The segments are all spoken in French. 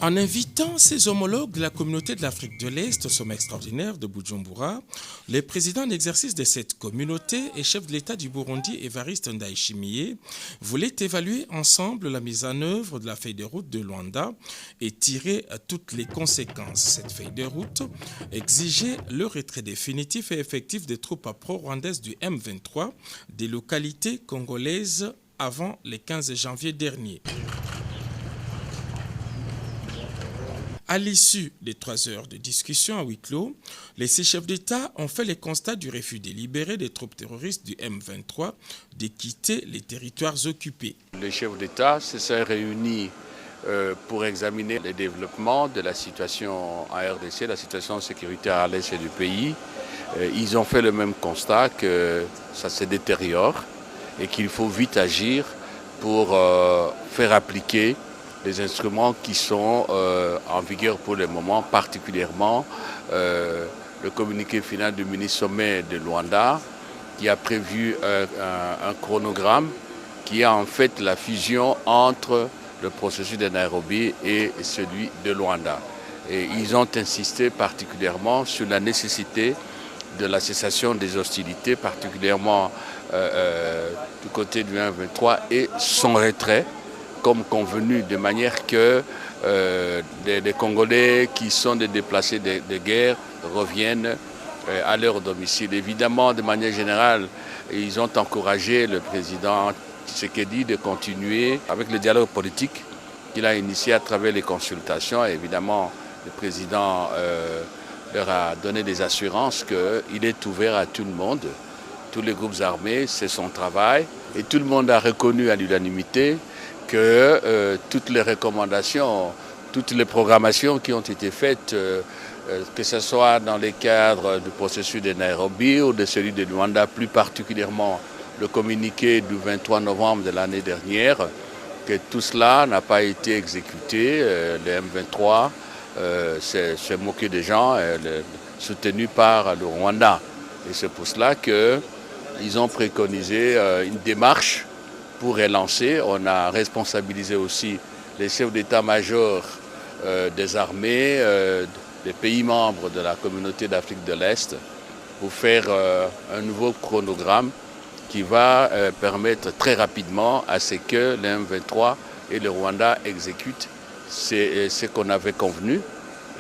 En invitant ses homologues de la communauté de l'Afrique de l'Est au sommet extraordinaire de Bujumbura, le président en exercice de cette communauté et chef de l'État du Burundi, Évariste Ndayishimiye, voulait évaluer ensemble la mise en œuvre de la feuille de route de Luanda et tirer toutes les conséquences. Cette feuille de route exigeait le retrait définitif et effectif des troupes pro-rwandaises du M23 des localités congolaises avant le 15 janvier dernier. À l'issue des 3 heures de discussion à huis clos, les 6 chefs d'État ont fait le constat du refus délibéré des troupes terroristes du M23 de quitter les territoires occupés. Les chefs d'État se sont réunis pour examiner le développement de la situation en RDC, la situation sécuritaire à l'est du pays. Ils ont fait le même constat que ça se détériore et qu'il faut vite agir pour faire appliquer les instruments qui sont en vigueur pour le moment, particulièrement le communiqué final du mini-sommet de Luanda qui a prévu un chronogramme qui a en fait la fusion entre le processus de Nairobi et celui de Luanda. Et ils ont insisté particulièrement sur la nécessité de la cessation des hostilités, particulièrement du côté du M23 et son retrait, comme convenu, de manière que des Congolais qui sont des déplacés de guerre reviennent à leur domicile. Évidemment, de manière générale, ils ont encouragé le président Tshisekedi de continuer avec le dialogue politique qu'il a initié à travers les consultations. Et évidemment, le président leur a donné des assurances qu'il est ouvert à tout le monde, tous les groupes armés, c'est son travail. Et tout le monde a reconnu à l'unanimité que toutes les recommandations, toutes les programmations qui ont été faites, que ce soit dans le cadre du processus de Nairobi ou de celui de Luanda, plus particulièrement le communiqué du 23 novembre de l'année dernière, que tout cela n'a pas été exécuté. Le M23 s'est moqué des gens, soutenu par le Rwanda. Et c'est pour cela qu'ils ont préconisé une démarche pour relancer. On a responsabilisé aussi les chefs d'état-major des armées, des pays membres de la communauté d'Afrique de l'Est pour faire un nouveau chronogramme qui va permettre très rapidement à ce que le M23 et le Rwanda exécutent ce qu'on avait convenu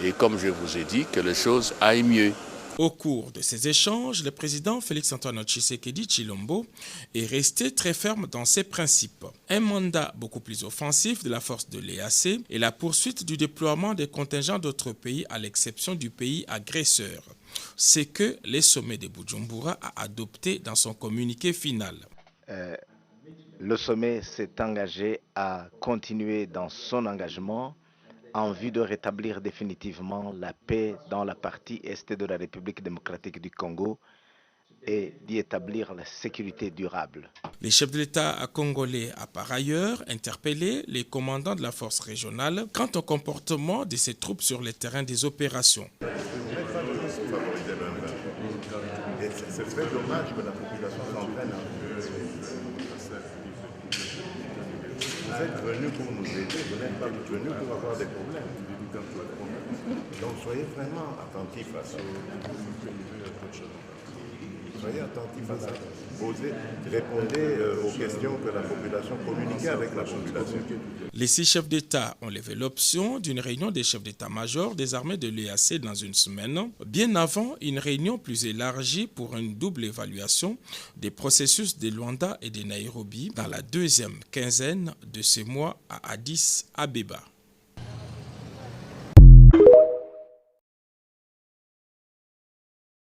et comme je vous ai dit, que les choses aillent mieux. Au cours de ces échanges, le président Félix-Antoine Tshisekedi Tshilombo est resté très ferme dans ses principes. Un mandat beaucoup plus offensif de la force de l'EAC et la poursuite du déploiement des contingents d'autres pays à l'exception du pays agresseur. C'est que le sommet de Bujumbura a adopté dans son communiqué final. Le sommet s'est engagé à continuer dans son engagement en vue de rétablir définitivement la paix dans la partie est de la République démocratique du Congo et d'y établir la sécurité durable. Les chefs de l'État congolais a par ailleurs interpellé les commandants de la force régionale quant au comportement de ces troupes sur le terrain des opérations. C'est très dommage que la population s'entraîne. Vous êtes venus pour nous aider, vous n'êtes pas venus pour avoir des problèmes. Donc soyez vraiment attentifs à ça. Soyez attentifs à ça. Posez, répondez aux questions que la population, communiquez avec la population. Les 6 chefs d'État ont levé l'option d'une réunion des chefs d'état-major des armées de l'EAC dans une semaine, bien avant une réunion plus élargie pour une double évaluation des processus de Luanda et de Nairobi dans la 2e quinzaine de ce mois à Addis Abeba.